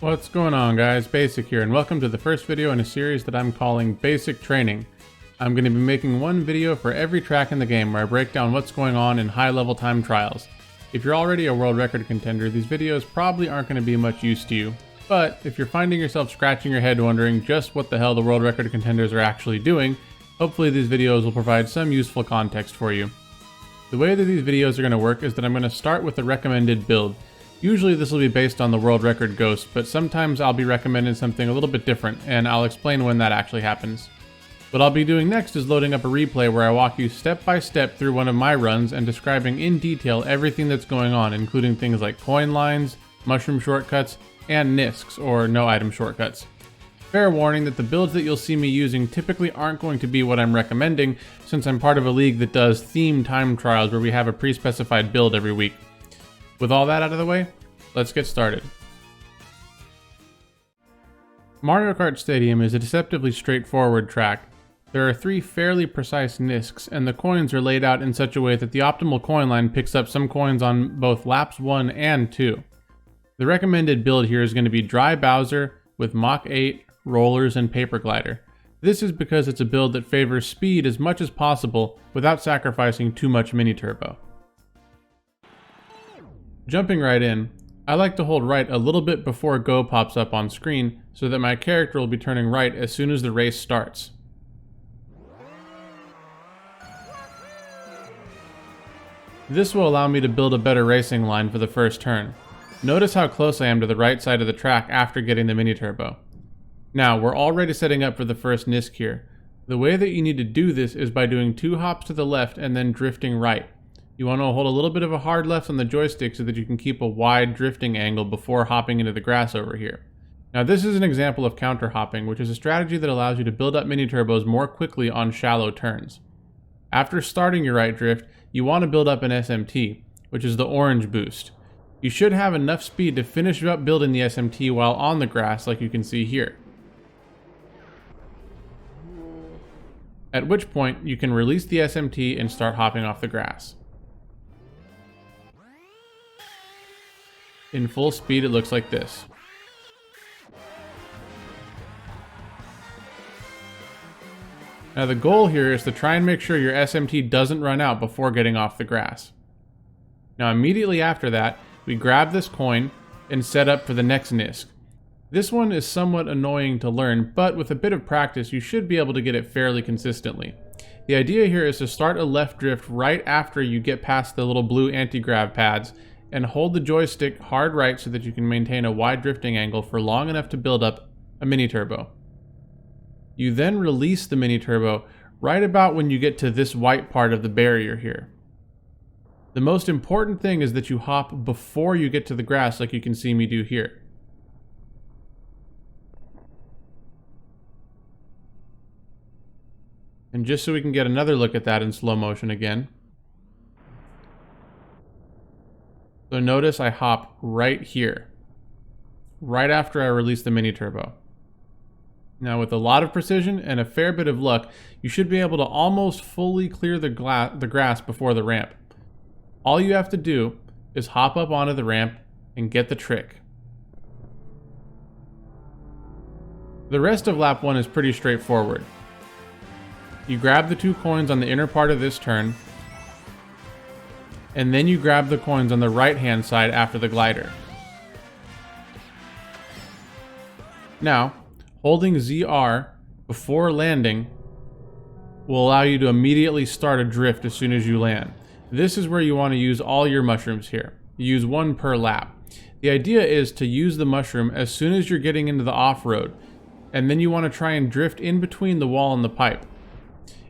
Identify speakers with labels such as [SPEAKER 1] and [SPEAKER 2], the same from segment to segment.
[SPEAKER 1] What's going on, guys? Basic here, and welcome to the first video in a series that I'm calling Basic Training. I'm going to be making one video for every track in the game where I break down what's going on in high-level time trials. If you're already a world record contender, these videos probably aren't going to be much use to you. But if you're finding yourself scratching your head wondering just what the hell the world record contenders are actually doing, hopefully these videos will provide some useful context for you. The way that these videos are going to work is that I'm going to start with a recommended build. Usually this will be based on the world record ghost, but sometimes I'll be recommending something a little bit different, and I'll explain when that actually happens. What I'll be doing next is loading up a replay where I walk you step by step through one of my runs and describing in detail everything that's going on, including things like coin lines, mushroom shortcuts, and NISCs, or no item shortcuts. Fair warning that the builds that you'll see me using typically aren't going to be what I'm recommending, since I'm part of a league that does themed time trials where we have a pre-specified build every week. With all that out of the way, let's get started. Mario Kart Stadium is a deceptively straightforward track. There are 3 fairly precise NISCs, and the coins are laid out in such a way that the optimal coin line picks up some coins on both laps 1 and 2. The recommended build here is going to be Dry Bowser with Mach 8, rollers, and Paper Glider. This is because it's a build that favors speed as much as possible without sacrificing too much mini turbo. Jumping right in, I like to hold right a little bit before go pops up on screen so that my character will be turning right as soon as the race starts. This will allow me to build a better racing line for the first turn. Notice how close I am to the right side of the track after getting the mini turbo. Now, we're already setting up for the first NISC here. The way that you need to do this is by doing 2 hops to the left and then drifting right. You want to hold a little bit of a hard left on the joystick so that you can keep a wide drifting angle before hopping into the grass over here. Now this is an example of counter hopping, which is a strategy that allows you to build up mini turbos more quickly on shallow turns. After starting your right drift, you want to build up an SMT, which is the orange boost. You should have enough speed to finish up building the SMT while on the grass, like you can see here. At which point you can release the SMT and start hopping off the grass. In full speed, it looks like this. Now the goal here is to try and make sure your SMT doesn't run out before getting off the grass. Now immediately after that, we grab this coin and set up for the next NISC. This one is somewhat annoying to learn, but with a bit of practice you should be able to get it fairly consistently. The idea here is to start a left drift right after you get past the little blue anti-grav pads, and hold the joystick hard right so that you can maintain a wide drifting angle for long enough to build up a mini turbo. You then release the mini turbo right about when you get to this white part of the barrier here. The most important thing is that you hop before you get to the grass, like you can see me do here. And just so we can get another look at that in slow motion again. So notice I hop right here, right after I release the mini turbo. Now with a lot of precision and a fair bit of luck, you should be able to almost fully clear the grass before the ramp. All you have to do is hop up onto the ramp and get the trick. The rest of lap 1 is pretty straightforward. You grab the 2 coins on the inner part of this turn, and then you grab the coins on the right hand side after the glider. Now, holding ZR before landing will allow you to immediately start a drift as soon as you land. This is where you want to use all your mushrooms here. You use 1 per lap. The idea is to use the mushroom as soon as you're getting into the off-road, and then you want to try and drift in between the wall and the pipe.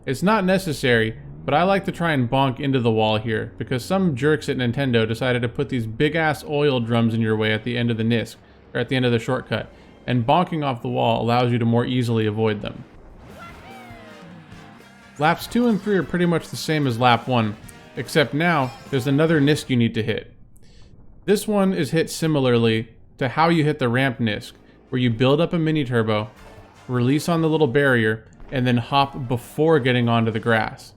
[SPEAKER 1] It's not necessary, but I like to try and bonk into the wall here, because some jerks at Nintendo decided to put these big-ass oil drums in your way at the end of the NISC, or at the end of the shortcut, and bonking off the wall allows you to more easily avoid them. Laps 2 and 3 are pretty much the same as lap 1, except now there's another NISC you need to hit. This one is hit similarly to how you hit the ramp NISC, where you build up a mini turbo, release on the little barrier, and then hop before getting onto the grass.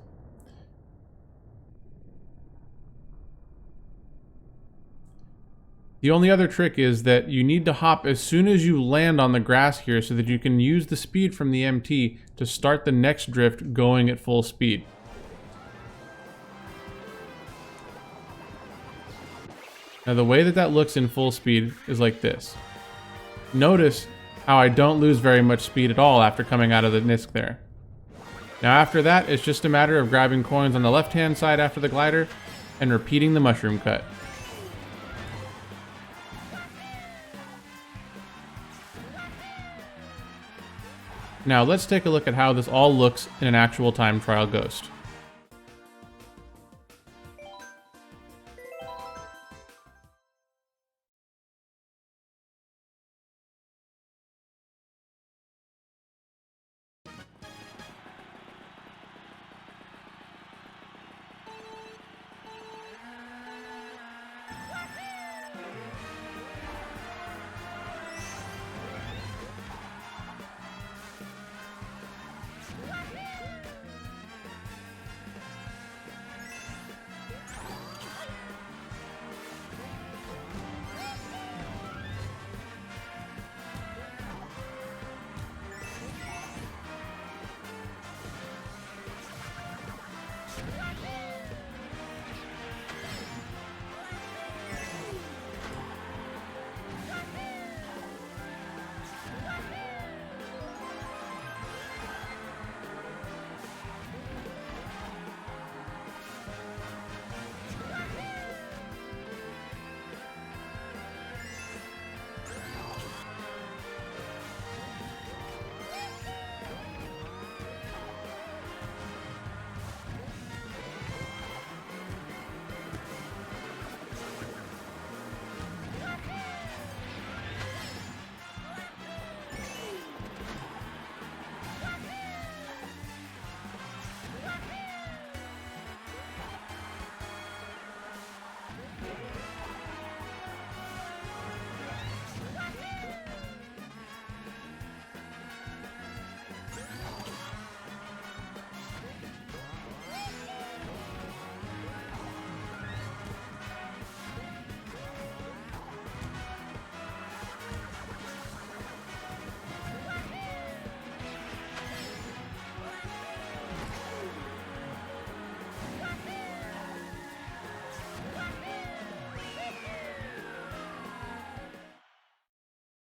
[SPEAKER 1] The only other trick is that you need to hop as soon as you land on the grass here so that you can use the speed from the MT to start the next drift going at full speed. Now the way that looks in full speed is like this. Notice how I don't lose very much speed at all after coming out of the NISC there. Now after that, it's just a matter of grabbing coins on the left hand side after the glider and repeating the mushroom cut. Now let's take a look at how this all looks in an actual time trial ghost.